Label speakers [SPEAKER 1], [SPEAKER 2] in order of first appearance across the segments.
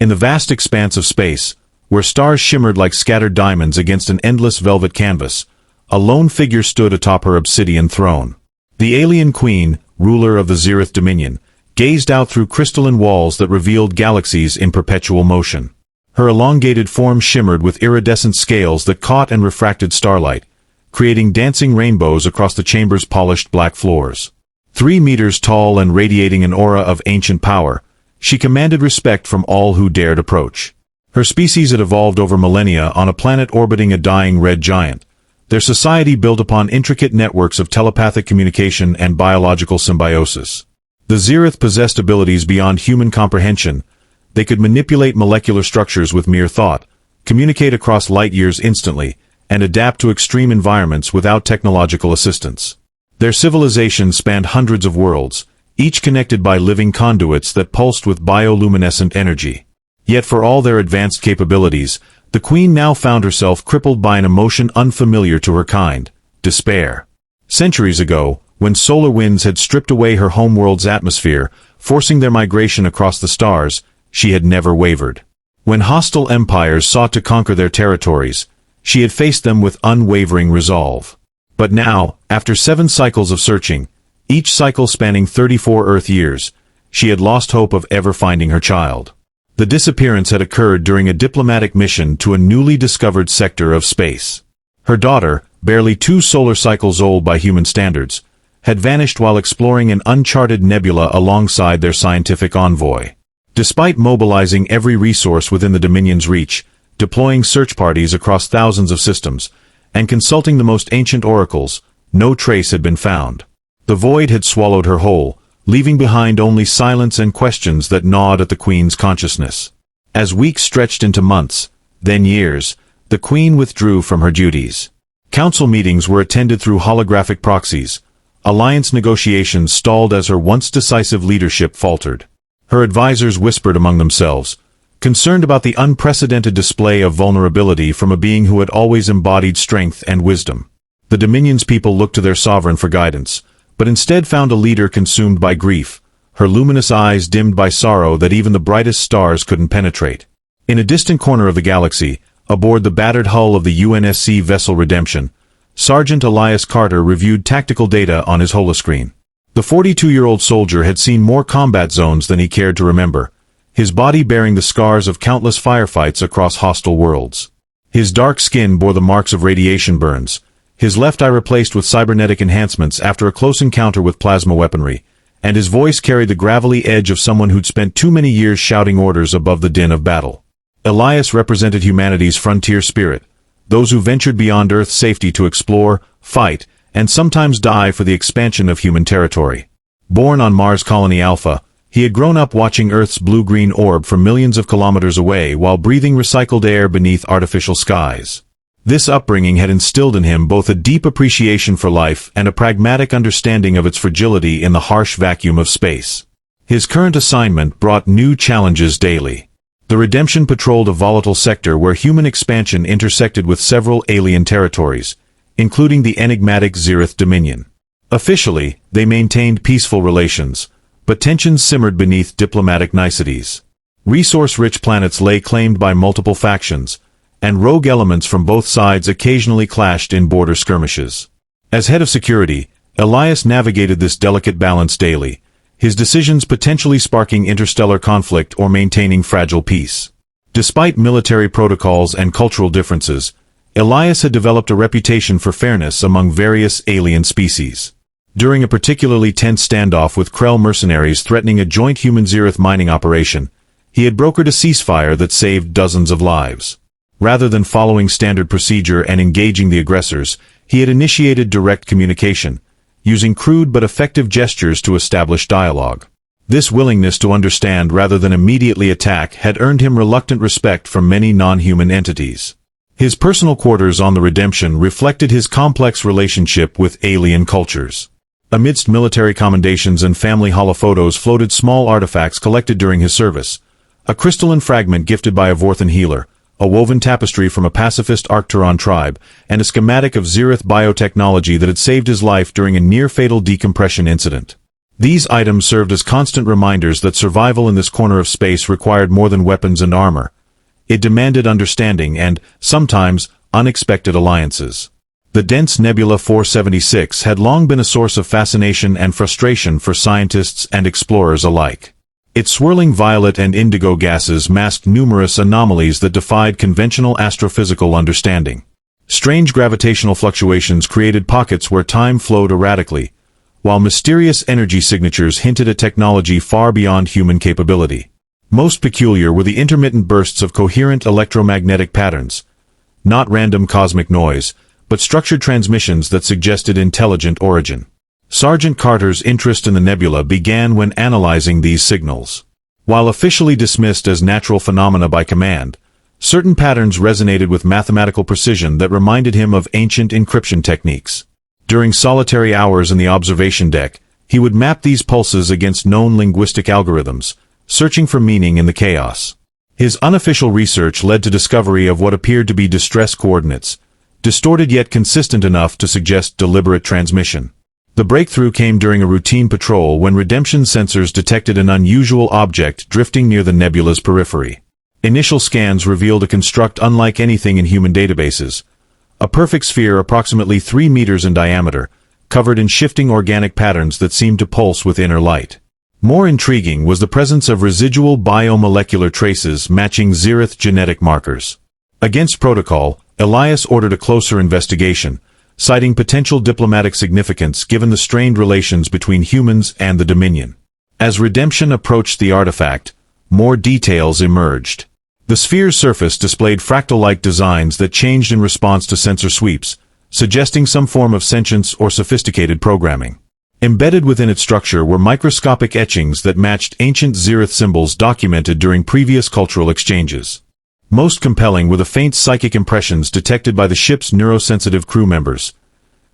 [SPEAKER 1] In the vast expanse of space, where stars shimmered like scattered diamonds against an endless velvet canvas, a lone figure stood atop her obsidian throne. The alien queen, ruler of the Zereth Dominion, gazed out through crystalline walls that revealed galaxies in perpetual motion. Her elongated form shimmered with iridescent scales that caught and refracted starlight, creating dancing rainbows across the chamber's polished black floors. 3 meters tall and radiating an aura of ancient power, she commanded respect from all who dared approach. Her species had evolved over millennia on a planet orbiting a dying red giant, their society built upon intricate networks of telepathic communication and biological symbiosis. The Zereth possessed abilities beyond human comprehension. They could manipulate molecular structures with mere thought, communicate across light years instantly, and adapt to extreme environments without technological assistance. Their civilization spanned hundreds of worlds, each connected by living conduits that pulsed with bioluminescent energy. Yet for all their advanced capabilities, the Queen now found herself crippled by an emotion unfamiliar to her kind: despair. Centuries ago, when solar winds had stripped away her homeworld's atmosphere, forcing their migration across the stars, she had never wavered. When hostile empires sought to conquer their territories, she had faced them with unwavering resolve. But now, after 7 cycles of searching, each cycle spanning 34 Earth years, she had lost hope of ever finding her child. The disappearance had occurred during a diplomatic mission to a newly discovered sector of space. Her daughter, barely 2 solar cycles old by human standards, had vanished while exploring an uncharted nebula alongside their scientific envoy. Despite mobilizing every resource within the Dominion's reach, deploying search parties across thousands of systems, and consulting the most ancient oracles, no trace had been found. The void had swallowed her whole, leaving behind only silence and questions that gnawed at the Queen's consciousness. As weeks stretched into months, then years, the Queen withdrew from her duties. Council meetings were attended through holographic proxies. Alliance negotiations stalled as her once decisive leadership faltered. Her advisors whispered among themselves, concerned about the unprecedented display of vulnerability from a being who had always embodied strength and wisdom. The Dominion's people looked to their sovereign for guidance, but instead found a leader consumed by grief, her luminous eyes dimmed by sorrow that even the brightest stars couldn't penetrate. In a distant corner of the galaxy, aboard the battered hull of the UNSC vessel Redemption, Sergeant Elias Carter reviewed tactical data on his holoscreen. The 42-year-old soldier had seen more combat zones than he cared to remember, his body bearing the scars of countless firefights across hostile worlds. His dark skin bore the marks of radiation burns, his left eye replaced with cybernetic enhancements after a close encounter with plasma weaponry, and his voice carried the gravelly edge of someone who'd spent too many years shouting orders above the din of battle. Elias represented humanity's frontier spirit, those who ventured beyond Earth's safety to explore, fight, and sometimes die for the expansion of human territory. Born on Mars Colony Alpha, he had grown up watching Earth's blue-green orb from millions of kilometers away while breathing recycled air beneath artificial skies. This upbringing had instilled in him both a deep appreciation for life and a pragmatic understanding of its fragility in the harsh vacuum of space. His current assignment brought new challenges daily. The Redemption patrolled a volatile sector where human expansion intersected with several alien territories, including the enigmatic Zereth Dominion. Officially, they maintained peaceful relations, but tensions simmered beneath diplomatic niceties. Resource-rich planets lay claimed by multiple factions, and rogue elements from both sides occasionally clashed in border skirmishes. As head of security, Elias navigated this delicate balance daily, his decisions potentially sparking interstellar conflict or maintaining fragile peace. Despite military protocols and cultural differences, Elias had developed a reputation for fairness among various alien species. During a particularly tense standoff with Krell mercenaries threatening a joint human-Zereth mining operation, he had brokered a ceasefire that saved dozens of lives. Rather than following standard procedure and engaging the aggressors, he had initiated direct communication, using crude but effective gestures to establish dialogue. This willingness to understand rather than immediately attack had earned him reluctant respect from many non-human entities. His personal quarters on the Redemption reflected his complex relationship with alien cultures. Amidst military commendations and family holophotos floated small artifacts collected during his service: a crystalline fragment gifted by a Vorthan healer, a woven tapestry from a pacifist Arcturon tribe, and a schematic of Zereth biotechnology that had saved his life during a near-fatal decompression incident. These items served as constant reminders that survival in this corner of space required more than weapons and armor. It demanded understanding and, sometimes, unexpected alliances. The dense nebula 476 had long been a source of fascination and frustration for scientists and explorers alike. Its swirling violet and indigo gases masked numerous anomalies that defied conventional astrophysical understanding. Strange gravitational fluctuations created pockets where time flowed erratically, while mysterious energy signatures hinted at technology far beyond human capability. Most peculiar were the intermittent bursts of coherent electromagnetic patterns, not random cosmic noise, but structured transmissions that suggested intelligent origin. Sergeant Carter's interest in the nebula began when analyzing these signals. While officially dismissed as natural phenomena by command, certain patterns resonated with mathematical precision that reminded him of ancient encryption techniques. During solitary hours in the observation deck, he would map these pulses against known linguistic algorithms, searching for meaning in the chaos. His unofficial research led to discovery of what appeared to be distress coordinates, distorted yet consistent enough to suggest deliberate transmission. The breakthrough came during a routine patrol when redemption sensors detected an unusual object drifting near the nebula's periphery. Initial scans revealed a construct unlike anything in human databases, a perfect sphere approximately 3 meters in diameter, covered in shifting organic patterns that seemed to pulse with inner light. More intriguing was the presence of residual biomolecular traces matching Zerith genetic markers. Against protocol, Elias ordered a closer investigation, citing potential diplomatic significance given the strained relations between humans and the Dominion. As redemption approached the artifact, more details emerged. The sphere's surface displayed fractal-like designs that changed in response to sensor sweeps, suggesting some form of sentience or sophisticated programming. Embedded within its structure were microscopic etchings that matched ancient Zerith symbols documented during previous cultural exchanges. Most compelling were the faint psychic impressions detected by the ship's neurosensitive crew members,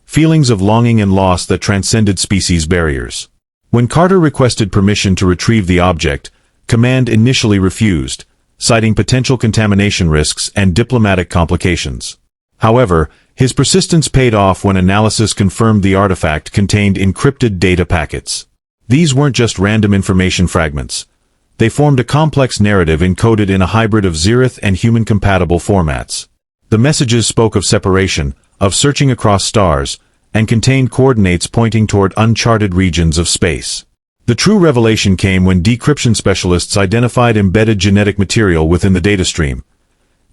[SPEAKER 1] feelings of longing and loss that transcended species barriers. When Carter requested permission to retrieve the object, Command initially refused, citing potential contamination risks and diplomatic complications. However, his persistence paid off when analysis confirmed the artifact contained encrypted data packets. These weren't just random information fragments. They formed a complex narrative encoded in a hybrid of Zerith and human-compatible formats. The messages spoke of separation, of searching across stars, and contained coordinates pointing toward uncharted regions of space. The true revelation came when decryption specialists identified embedded genetic material within the data stream,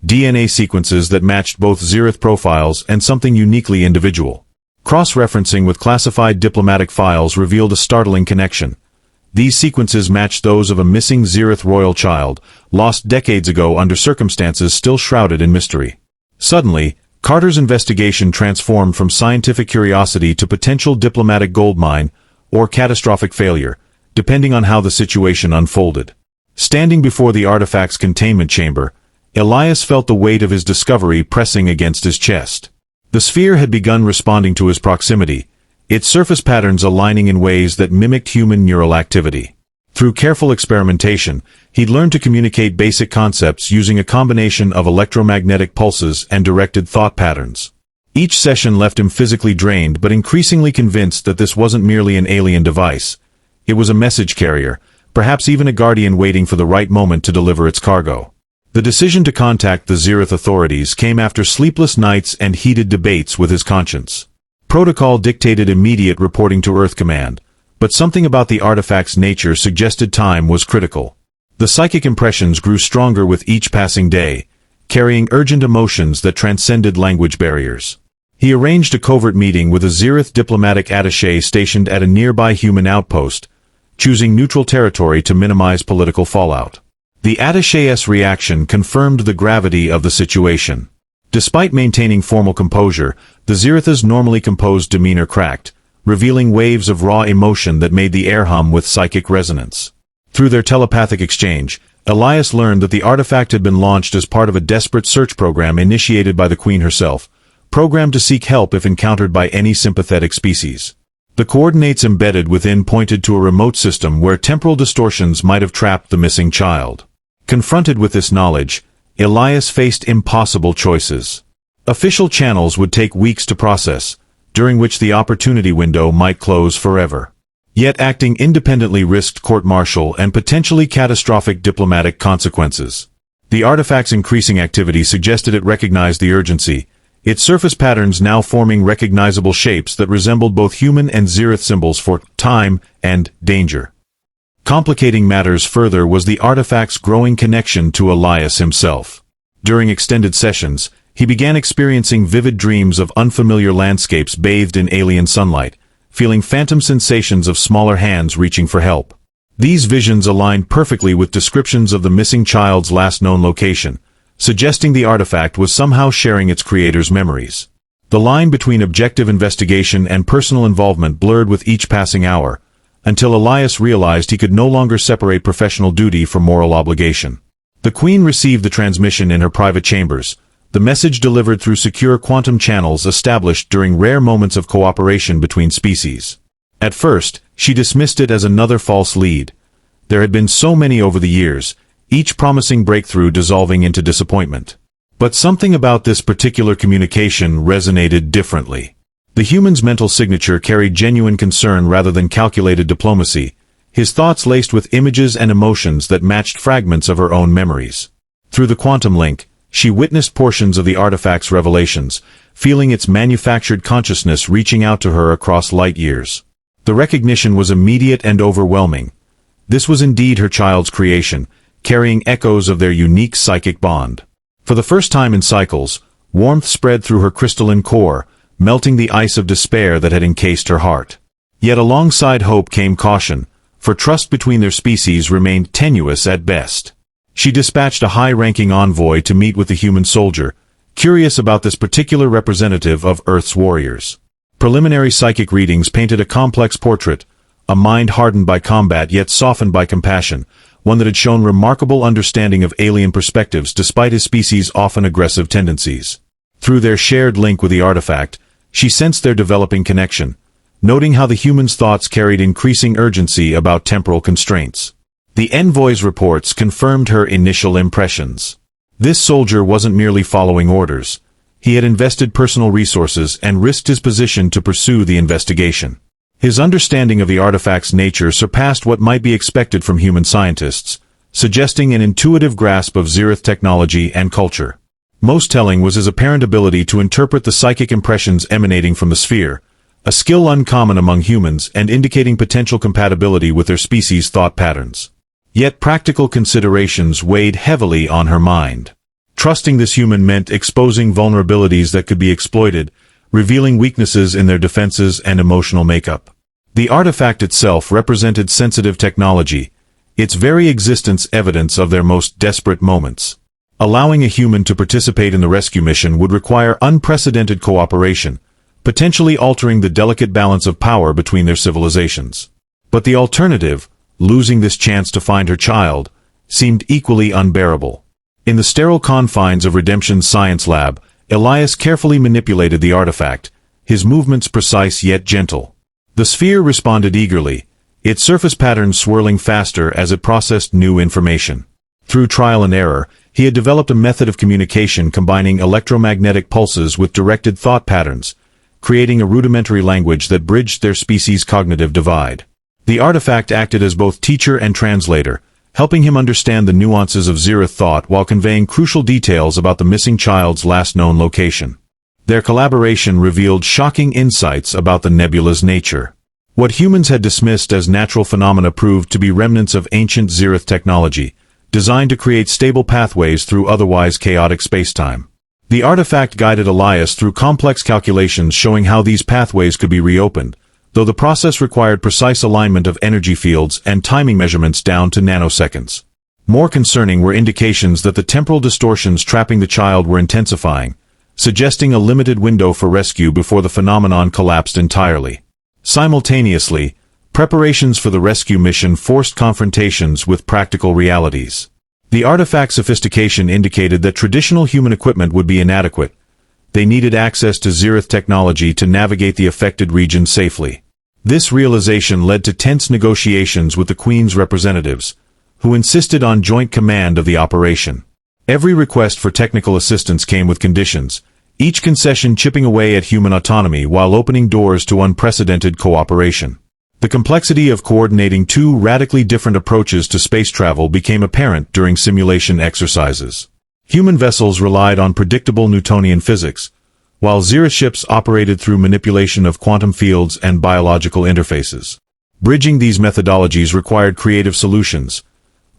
[SPEAKER 1] DNA sequences that matched both Zerith profiles and something uniquely individual. Cross-referencing with classified diplomatic files revealed a startling connection. These sequences matched those of a missing Zerith royal child, lost decades ago under circumstances still shrouded in mystery. Suddenly, Carter's investigation transformed from scientific curiosity to potential diplomatic goldmine, or catastrophic failure, depending on how the situation unfolded. Standing before the artifact's containment chamber, Elias felt the weight of his discovery pressing against his chest. The sphere had begun responding to his proximity, its surface patterns aligning in ways that mimicked human neural activity. Through careful experimentation, he'd learned to communicate basic concepts using a combination of electromagnetic pulses and directed thought patterns. Each session left him physically drained but increasingly convinced that this wasn't merely an alien device. It was a message carrier, perhaps even a guardian waiting for the right moment to deliver its cargo. The decision to contact the Zerith authorities came after sleepless nights and heated debates with his conscience. Protocol dictated immediate reporting to Earth Command, but something about the artifact's nature suggested time was critical. The psychic impressions grew stronger with each passing day, carrying urgent emotions that transcended language barriers. He arranged a covert meeting with a Zerith diplomatic attaché stationed at a nearby human outpost, choosing neutral territory to minimize political fallout. The attaché's reaction confirmed the gravity of the situation. Despite maintaining formal composure, the Zerith's normally composed demeanor cracked, revealing waves of raw emotion that made the air hum with psychic resonance. Through their telepathic exchange, Elias learned that the artifact had been launched as part of a desperate search program initiated by the Queen herself, programmed to seek help if encountered by any sympathetic species. The coordinates embedded within pointed to a remote system where temporal distortions might have trapped the missing child. Confronted with this knowledge, Elias faced impossible choices. Official channels would take weeks to process, during which the opportunity window might close forever. Yet acting independently risked court-martial and potentially catastrophic diplomatic consequences. The artifact's increasing activity suggested it recognized the urgency, its surface patterns now forming recognizable shapes that resembled both human and Zirith symbols for time and danger. Complicating matters further was the artifact's growing connection to Elias himself. During extended sessions, he began experiencing vivid dreams of unfamiliar landscapes bathed in alien sunlight, feeling phantom sensations of smaller hands reaching for help. These visions aligned perfectly with descriptions of the missing child's last known location, suggesting the artifact was somehow sharing its creator's memories. The line between objective investigation and personal involvement blurred with each passing hour, until Elias realized he could no longer separate professional duty from moral obligation. The Queen received the transmission in her private chambers, the message delivered through secure quantum channels established during rare moments of cooperation between species. At first, she dismissed it as another false lead. There had been so many over the years, each promising breakthrough dissolving into disappointment. But something about this particular communication resonated differently. The human's mental signature carried genuine concern rather than calculated diplomacy, his thoughts laced with images and emotions that matched fragments of her own memories. Through the quantum link, she witnessed portions of the artifact's revelations, feeling its manufactured consciousness reaching out to her across light years. The recognition was immediate and overwhelming. This was indeed her child's creation, carrying echoes of their unique psychic bond. For the first time in cycles, warmth spread through her crystalline core, melting the ice of despair that had encased her heart. Yet alongside hope came caution, for trust between their species remained tenuous at best. She dispatched a high-ranking envoy to meet with the human soldier, curious about this particular representative of Earth's warriors. Preliminary psychic readings painted a complex portrait, a mind hardened by combat yet softened by compassion, one that had shown remarkable understanding of alien perspectives despite his species' often aggressive tendencies. Through their shared link with the artifact, she sensed their developing connection, noting how the human's thoughts carried increasing urgency about temporal constraints. The envoy's reports confirmed her initial impressions. This soldier wasn't merely following orders. He had invested personal resources and risked his position to pursue the investigation. His understanding of the artifact's nature surpassed what might be expected from human scientists, suggesting an intuitive grasp of Zirith technology and culture. Most telling was his apparent ability to interpret the psychic impressions emanating from the sphere, a skill uncommon among humans and indicating potential compatibility with their species' thought patterns. Yet practical considerations weighed heavily on her mind. Trusting this human meant exposing vulnerabilities that could be exploited, revealing weaknesses in their defenses and emotional makeup. The artifact itself represented sensitive technology, its very existence evidence of their most desperate moments. Allowing a human to participate in the rescue mission would require unprecedented cooperation, potentially altering the delicate balance of power between their civilizations. But the alternative, losing this chance to find her child, seemed equally unbearable. In the sterile confines of Redemption's science lab, Elias carefully manipulated the artifact, his movements precise yet gentle. The sphere responded eagerly, its surface patterns swirling faster as it processed new information. Through trial and error, he had developed a method of communication combining electromagnetic pulses with directed thought patterns, creating a rudimentary language that bridged their species' cognitive divide. The artifact acted as both teacher and translator, helping him understand the nuances of Zirith thought while conveying crucial details about the missing child's last known location. Their collaboration revealed shocking insights about the nebula's nature. What humans had dismissed as natural phenomena proved to be remnants of ancient Zirith technology, designed to create stable pathways through otherwise chaotic spacetime. The artifact guided Elias through complex calculations showing how these pathways could be reopened, though the process required precise alignment of energy fields and timing measurements down to nanoseconds. More concerning were indications that the temporal distortions trapping the child were intensifying, suggesting a limited window for rescue before the phenomenon collapsed entirely. Simultaneously, preparations for the rescue mission forced confrontations with practical realities. The artifact's sophistication indicated that traditional human equipment would be inadequate. They needed access to Zirith technology to navigate the affected region safely. This realization led to tense negotiations with the Queen's representatives, who insisted on joint command of the operation. Every request for technical assistance came with conditions, each concession chipping away at human autonomy while opening doors to unprecedented cooperation. The complexity of coordinating two radically different approaches to space travel became apparent during simulation exercises. Human vessels relied on predictable Newtonian physics, while Zereth ships operated through manipulation of quantum fields and biological interfaces. Bridging these methodologies required creative solutions,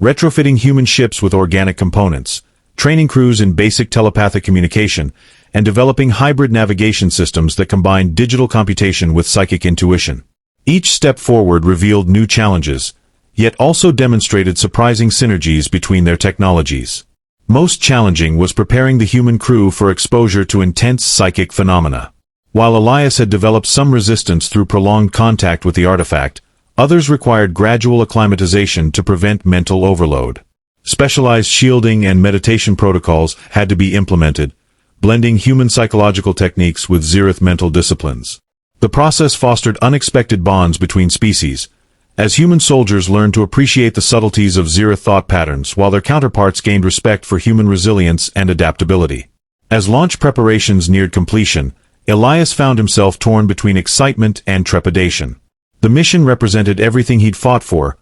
[SPEAKER 1] retrofitting human ships with organic components, training crews in basic telepathic communication, and developing hybrid navigation systems that combined digital computation with psychic intuition. Each step forward revealed new challenges, yet also demonstrated surprising synergies between their technologies. Most challenging was preparing the human crew for exposure to intense psychic phenomena. While Elias had developed some resistance through prolonged contact with the artifact, others required gradual acclimatization to prevent mental overload. Specialized shielding and meditation protocols had to be implemented, blending human psychological techniques with Zereth mental disciplines. The process fostered unexpected bonds between species, as human soldiers learned to appreciate the subtleties of Zereth thought patterns while their counterparts gained respect for human resilience and adaptability. As launch preparations neared completion, Elias found himself torn between excitement and trepidation. The mission represented everything he'd fought for,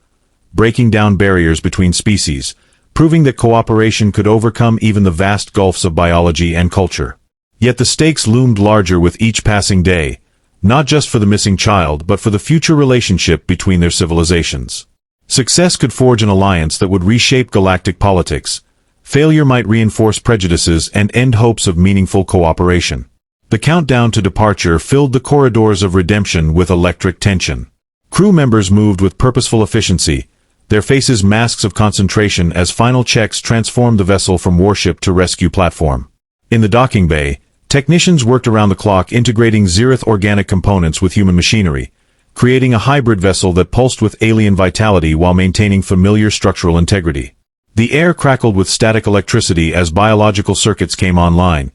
[SPEAKER 1] breaking down barriers between species, proving that cooperation could overcome even the vast gulfs of biology and culture. Yet the stakes loomed larger with each passing day, not just for the missing child but for the future relationship between their civilizations. Success could forge an alliance that would reshape galactic politics. Failure might reinforce prejudices and end hopes of meaningful cooperation. The countdown to departure filled the corridors of redemption with electric tension. Crew members moved with purposeful efficiency, their faces masks of concentration as final checks transformed the vessel from warship to rescue platform. In the docking bay, technicians worked around the clock integrating Zereth organic components with human machinery, creating a hybrid vessel that pulsed with alien vitality while maintaining familiar structural integrity. The air crackled with static electricity as biological circuits came online,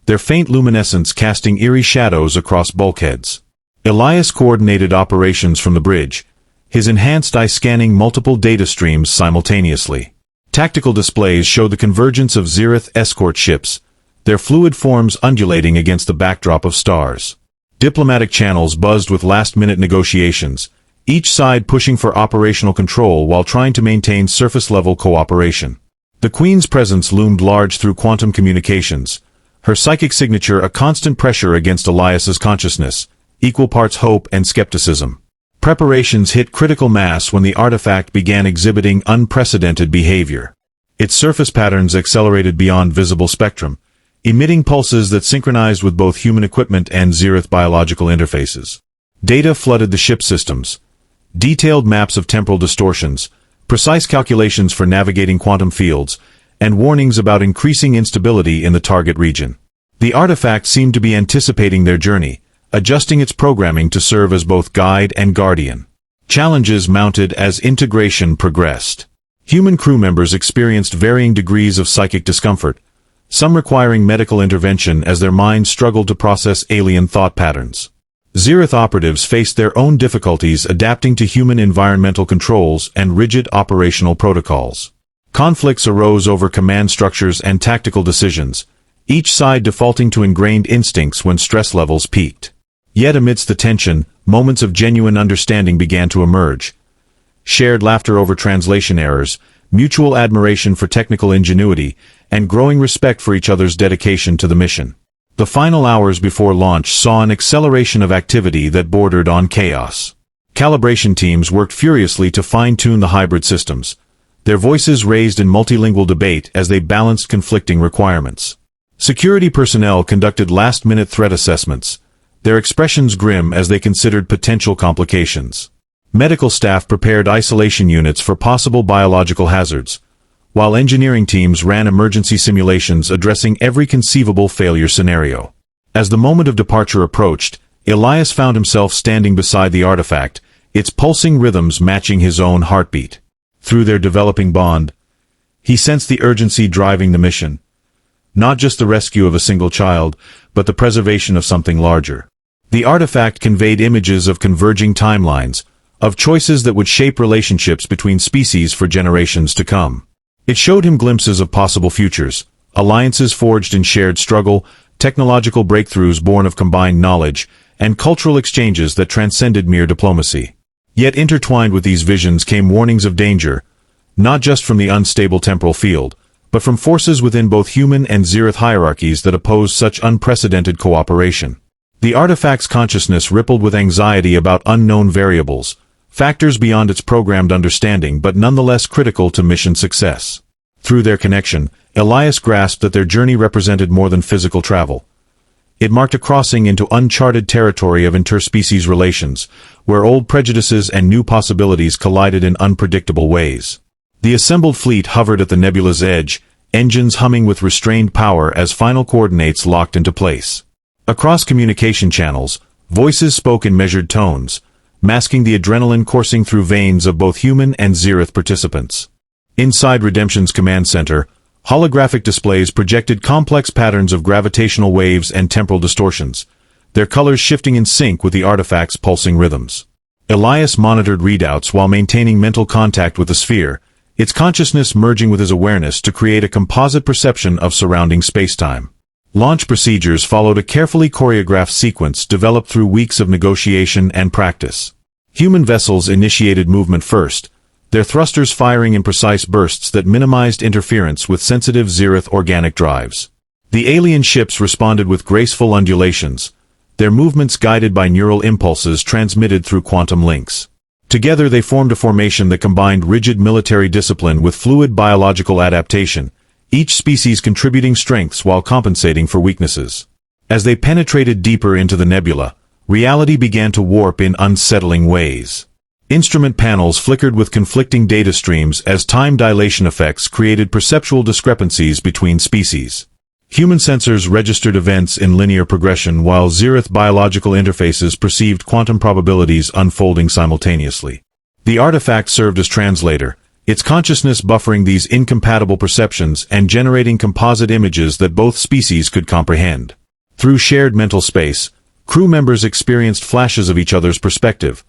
[SPEAKER 1] their faint luminescence casting eerie shadows across bulkheads. Elias coordinated operations from the bridge, his enhanced eye scanning multiple data streams simultaneously. Tactical displays showed the convergence of Zereth escort ships, their fluid forms undulating against the backdrop of stars. Diplomatic channels buzzed with last-minute negotiations, each side pushing for operational control while trying to maintain surface-level cooperation. The Queen's presence loomed large through quantum communications, her psychic signature a constant pressure against Elias's consciousness, equal parts hope and skepticism. Preparations hit critical mass when the artifact began exhibiting unprecedented behavior. Its surface patterns accelerated beyond visible spectrum, emitting pulses that synchronized with both human equipment and Zereth biological interfaces. Data flooded the ship systems. Detailed maps of temporal distortions, precise calculations for navigating quantum fields, and warnings about increasing instability in the target region. The artifact seemed to be anticipating their journey, adjusting its programming to serve as both guide and guardian. Challenges mounted as integration progressed. Human crew members experienced varying degrees of psychic discomfort, some requiring medical intervention as their minds struggled to process alien thought patterns. Zereth operatives faced their own difficulties adapting to human environmental controls and rigid operational protocols. Conflicts arose over command structures and tactical decisions, each side defaulting to ingrained instincts when stress levels peaked. Yet amidst the tension, moments of genuine understanding began to emerge. Shared laughter over translation errors, mutual admiration for technical ingenuity, and growing respect for each other's dedication to the mission. The final hours before launch saw an acceleration of activity that bordered on chaos. Calibration teams worked furiously to fine-tune the hybrid systems, their voices raised in multilingual debate as they balanced conflicting requirements. Security personnel conducted last-minute threat assessments, their expressions grim as they considered potential complications. Medical staff prepared isolation units for possible biological hazards, while engineering teams ran emergency simulations addressing every conceivable failure scenario. As the moment of departure approached, Elias found himself standing beside the artifact, its pulsing rhythms matching his own heartbeat. Through their developing bond, he sensed the urgency driving the mission. Not just the rescue of a single child, but the preservation of something larger. The artifact conveyed images of converging timelines, of choices that would shape relationships between species for generations to come. It showed him glimpses of possible futures, alliances forged in shared struggle, technological breakthroughs born of combined knowledge, and cultural exchanges that transcended mere diplomacy. Yet intertwined with these visions came warnings of danger, not just from the unstable temporal field, but from forces within both human and Zirith hierarchies that opposed such unprecedented cooperation. The artifact's consciousness rippled with anxiety about unknown variables, factors beyond its programmed understanding but nonetheless critical to mission success. Through their connection, Elias grasped that their journey represented more than physical travel. It marked a crossing into uncharted territory of interspecies relations, where old prejudices and new possibilities collided in unpredictable ways. The assembled fleet hovered at the nebula's edge, engines humming with restrained power as final coordinates locked into place. Across communication channels, voices spoke in measured tones, masking the adrenaline coursing through veins of both human and Zirith participants. Inside Redemption's command center, holographic displays projected complex patterns of gravitational waves and temporal distortions, their colors shifting in sync with the artifact's pulsing rhythms. Elias monitored readouts while maintaining mental contact with the sphere, its consciousness merging with his awareness to create a composite perception of surrounding spacetime. Launch procedures followed a carefully choreographed sequence developed through weeks of negotiation and practice. Human vessels initiated movement first, their thrusters firing in precise bursts that minimized interference with sensitive Zirith organic drives. The alien ships responded with graceful undulations, their movements guided by neural impulses transmitted through quantum links. Together they formed a formation that combined rigid military discipline with fluid biological adaptation, each species contributing strengths while compensating for weaknesses. As they penetrated deeper into the nebula, reality began to warp in unsettling ways. Instrument panels flickered with conflicting data streams as time dilation effects created perceptual discrepancies between species. Human sensors registered events in linear progression while Zirith biological interfaces perceived quantum probabilities unfolding simultaneously. The artifact served as translator, its consciousness buffering these incompatible perceptions and generating composite images that both species could comprehend. Through shared mental space, crew members experienced flashes of each other's perspective,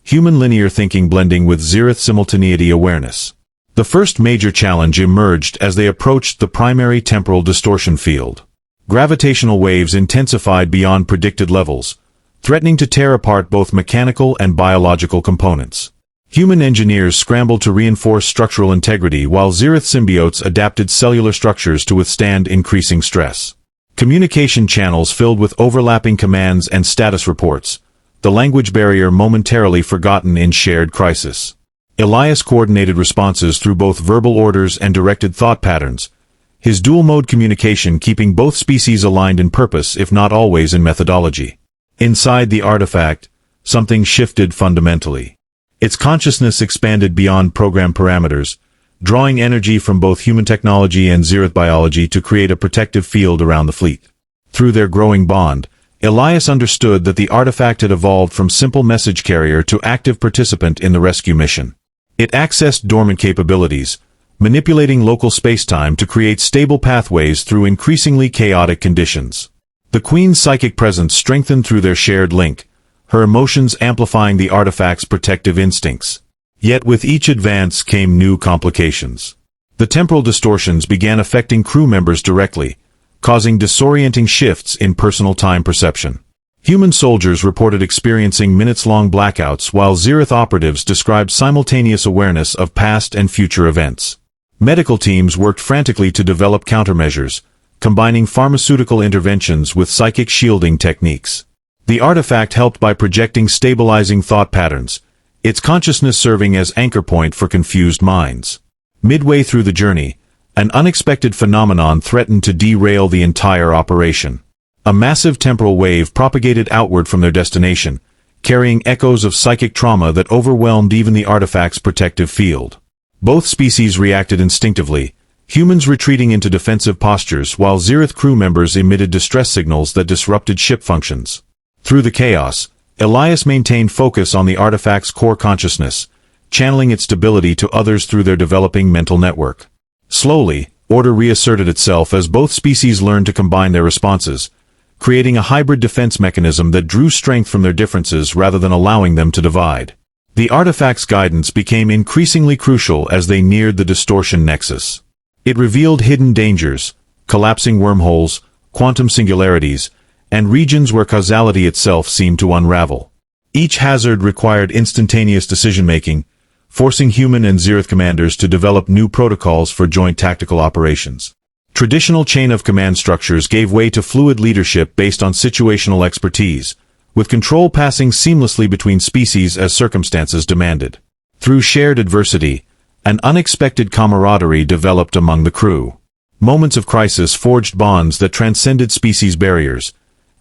[SPEAKER 1] human linear thinking blending with Zirith simultaneity awareness. The first major challenge emerged as they approached the primary temporal distortion field. Gravitational waves intensified beyond predicted levels, threatening to tear apart both mechanical and biological components. Human engineers scrambled to reinforce structural integrity while Zirith symbiotes adapted cellular structures to withstand increasing stress. Communication channels filled with overlapping commands and status reports, the language barrier momentarily forgotten in shared crisis. Elias coordinated responses through both verbal orders and directed thought patterns, his dual-mode communication keeping both species aligned in purpose if not always in methodology. Inside the artifact, something shifted fundamentally. Its consciousness expanded beyond program parameters, drawing energy from both human technology and Zirith biology to create a protective field around the fleet. Through their growing bond, Elias understood that the artifact had evolved from simple message carrier to active participant in the rescue mission. It accessed dormant capabilities, manipulating local spacetime to create stable pathways through increasingly chaotic conditions. The Queen's psychic presence strengthened through their shared link, her emotions amplifying the artifact's protective instincts. Yet with each advance came new complications. The temporal distortions began affecting crew members directly, causing disorienting shifts in personal time perception. Human soldiers reported experiencing minutes-long blackouts while Zirith operatives described simultaneous awareness of past and future events. Medical teams worked frantically to develop countermeasures, combining pharmaceutical interventions with psychic shielding techniques. The artifact helped by projecting stabilizing thought patterns, its consciousness serving as anchor point for confused minds. Midway through the journey, an unexpected phenomenon threatened to derail the entire operation. A massive temporal wave propagated outward from their destination, carrying echoes of psychic trauma that overwhelmed even the artifact's protective field. Both species reacted instinctively, humans retreating into defensive postures while Zirith crew members emitted distress signals that disrupted ship functions. Through the chaos, Elias maintained focus on the artifact's core consciousness, channeling its stability to others through their developing mental network. Slowly, order reasserted itself as both species learned to combine their responses, creating a hybrid defense mechanism that drew strength from their differences rather than allowing them to divide. The artifact's guidance became increasingly crucial as they neared the distortion nexus. It revealed hidden dangers, collapsing wormholes, quantum singularities, and regions where causality itself seemed to unravel. Each hazard required instantaneous decision-making, forcing human and Zereth commanders to develop new protocols for joint tactical operations. Traditional chain-of-command structures gave way to fluid leadership based on situational expertise, with control passing seamlessly between species as circumstances demanded. Through shared adversity, an unexpected camaraderie developed among the crew. Moments of crisis forged bonds that transcended species barriers,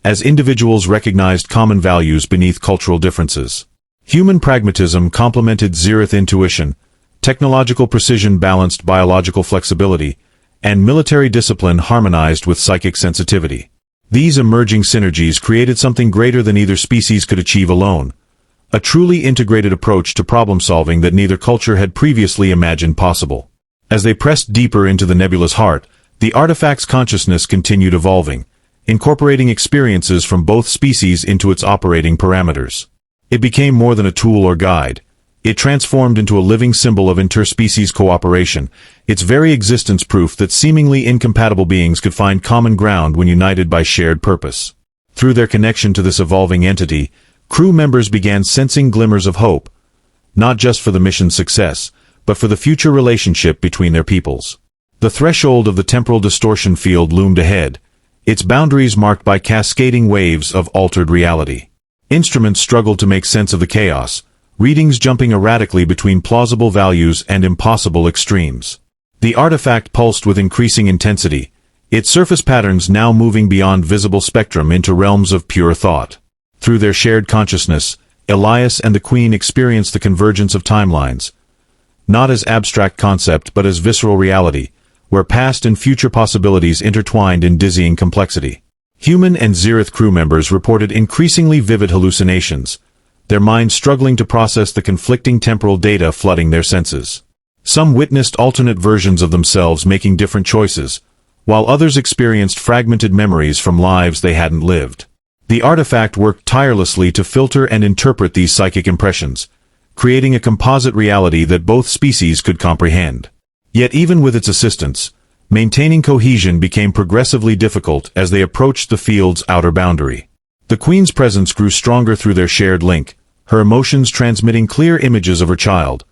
[SPEAKER 1] as individuals recognized common values beneath cultural differences. Human pragmatism complemented Zereth intuition, technological precision balanced biological flexibility, and military discipline harmonized with psychic sensitivity. These emerging synergies created something greater than either species could achieve alone, a truly integrated approach to problem-solving that neither culture had previously imagined possible. As they pressed deeper into the nebula's heart, the artifact's consciousness continued evolving, incorporating experiences from both species into its operating parameters. It became more than a tool or guide. It transformed into a living symbol of interspecies cooperation, its very existence proof that seemingly incompatible beings could find common ground when united by shared purpose. Through their connection to this evolving entity, crew members began sensing glimmers of hope, not just for the mission's success, but for the future relationship between their peoples. The threshold of the temporal distortion field loomed ahead, its boundaries marked by cascading waves of altered reality. Instruments struggled to make sense of the chaos, readings jumping erratically between plausible values and impossible extremes. The artifact pulsed with increasing intensity, its surface patterns now moving beyond visible spectrum into realms of pure thought. Through their shared consciousness, Elias and the Queen experienced the convergence of timelines, not as abstract concept but as visceral reality, where past and future possibilities intertwined in dizzying complexity. Human and Zereth crew members reported increasingly vivid hallucinations, their minds struggling to process the conflicting temporal data flooding their senses. Some witnessed alternate versions of themselves making different choices, while others experienced fragmented memories from lives they hadn't lived. The artifact worked tirelessly to filter and interpret these psychic impressions, creating a composite reality that both species could comprehend. Yet even with its assistance, maintaining cohesion became progressively difficult as they approached the field's outer boundary. The Queen's presence grew stronger through their shared link, her emotions transmitting clear images of her child,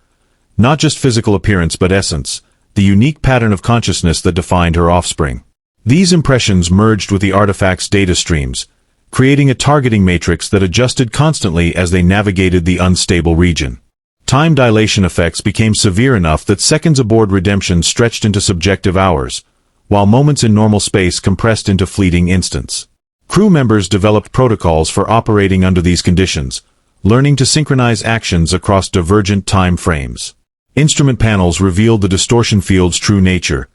[SPEAKER 1] not just physical appearance but essence, the unique pattern of consciousness that defined her offspring. These impressions merged with the artifact's data streams, creating a targeting matrix that adjusted constantly as they navigated the unstable region. Time dilation effects became severe enough that seconds aboard Redemption stretched into subjective hours, while moments in normal space compressed into fleeting instants. Crew members developed protocols for operating under these conditions, learning to synchronize actions across divergent time frames. Instrument panels revealed the distortion field's true nature,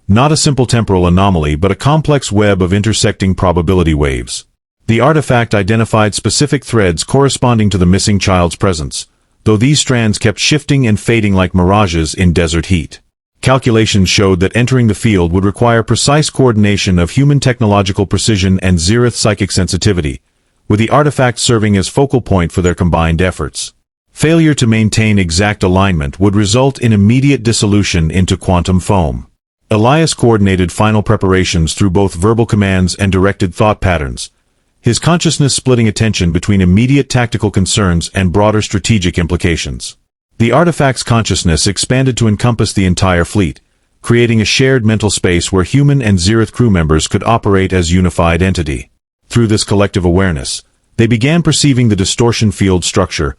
[SPEAKER 1] not a simple temporal anomaly but a complex web of intersecting probability waves. The artifact identified specific threads corresponding to the missing child's presence, though these strands kept shifting and fading like mirages in desert heat. Calculations showed that entering the field would require precise coordination of human technological precision and Zereth psychic sensitivity, with the artifact serving as focal point for their combined efforts. Failure to maintain exact alignment would result in immediate dissolution into quantum foam. Elias coordinated final preparations through both verbal commands and directed thought patterns, his consciousness splitting attention between immediate tactical concerns and broader strategic implications. The artifact's consciousness expanded to encompass the entire fleet, creating a shared mental space where human and Zereth crew members could operate as unified entity. Through this collective awareness, they began perceiving the distortion field structure,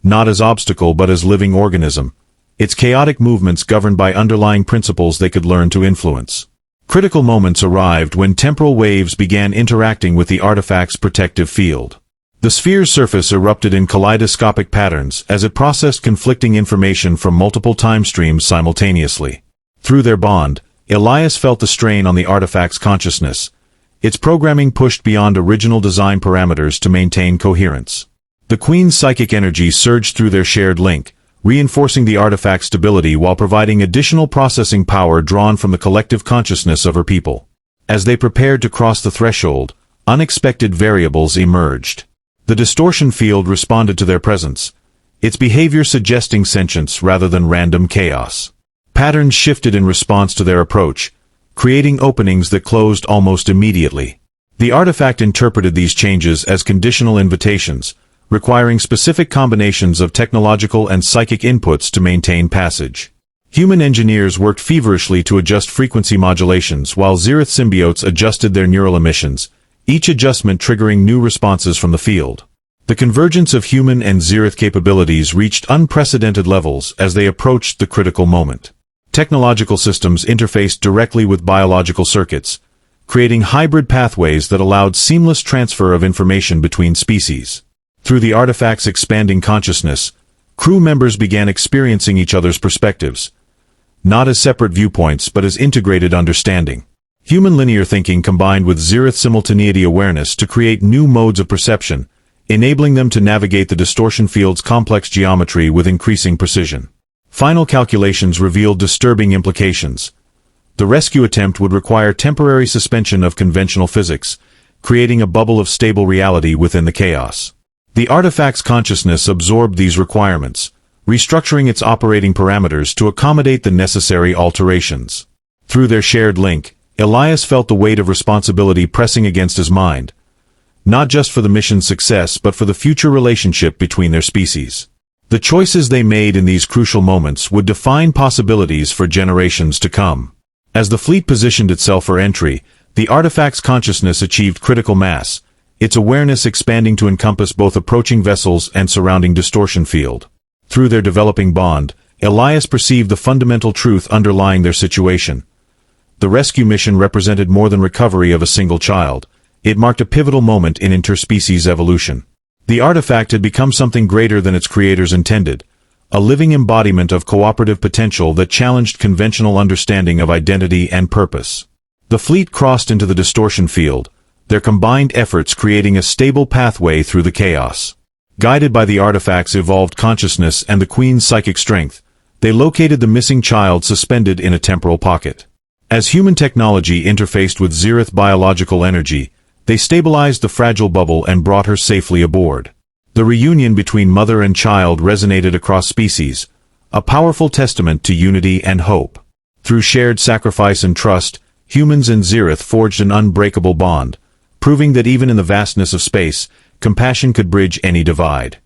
[SPEAKER 1] not as obstacle but as living organism, its chaotic movements governed by underlying principles they could learn to influence. Critical moments arrived when temporal waves began interacting with the artifact's protective field. The sphere's surface erupted in kaleidoscopic patterns as it processed conflicting information from multiple time streams simultaneously. Through their bond, Elias felt the strain on the artifact's consciousness, its programming pushed beyond original design parameters to maintain coherence. The Queen's psychic energy surged through their shared link, reinforcing the artifact's stability while providing additional processing power drawn from the collective consciousness of her people. As they prepared to cross the threshold, unexpected variables emerged. The distortion field responded to their presence, its behavior suggesting sentience rather than random chaos. Patterns shifted in response to their approach, creating openings that closed almost immediately. The artifact interpreted these changes as conditional invitations, requiring specific combinations of technological and psychic inputs to maintain passage. Human engineers worked feverishly to adjust frequency modulations while Zereth symbiotes adjusted their neural emissions, each adjustment triggering new responses from the field. The convergence of human and Zereth capabilities reached unprecedented levels as they approached the critical moment. Technological systems interfaced directly with biological circuits, creating hybrid pathways that allowed seamless transfer of information between species. Through the artifact's expanding consciousness, crew members began experiencing each other's perspectives, not as separate viewpoints but as integrated understanding. Human linear thinking combined with Zereth simultaneity awareness to create new modes of perception, enabling them to navigate the distortion field's complex geometry with increasing precision. Final calculations revealed disturbing implications. The rescue attempt would require temporary suspension of conventional physics, creating a bubble of stable reality within the chaos. The artifact's consciousness absorbed these requirements, restructuring its operating parameters to accommodate the necessary alterations. Through their shared link, Elias felt the weight of responsibility pressing against his mind, not just for the mission's success but for the future relationship between their species. The choices they made in these crucial moments would define possibilities for generations to come. As the fleet positioned itself for entry, the artifact's consciousness achieved critical mass, its awareness expanding to encompass both approaching vessels and surrounding distortion field. Through their developing bond, Elias perceived the fundamental truth underlying their situation. The rescue mission represented more than recovery of a single child. It marked a pivotal moment in interspecies evolution. The artifact had become something greater than its creators intended, a living embodiment of cooperative potential that challenged conventional understanding of identity and purpose. The fleet crossed into the distortion field, their combined efforts creating a stable pathway through the chaos. Guided by the artifact's evolved consciousness and the Queen's psychic strength, they located the missing child suspended in a temporal pocket. As human technology interfaced with Zereth biological energy, they stabilized the fragile bubble and brought her safely aboard. The reunion between mother and child resonated across species, a powerful testament to unity and hope. Through shared sacrifice and trust, humans and Zereth forged an unbreakable bond, proving that even in the vastness of space, compassion could bridge any divide.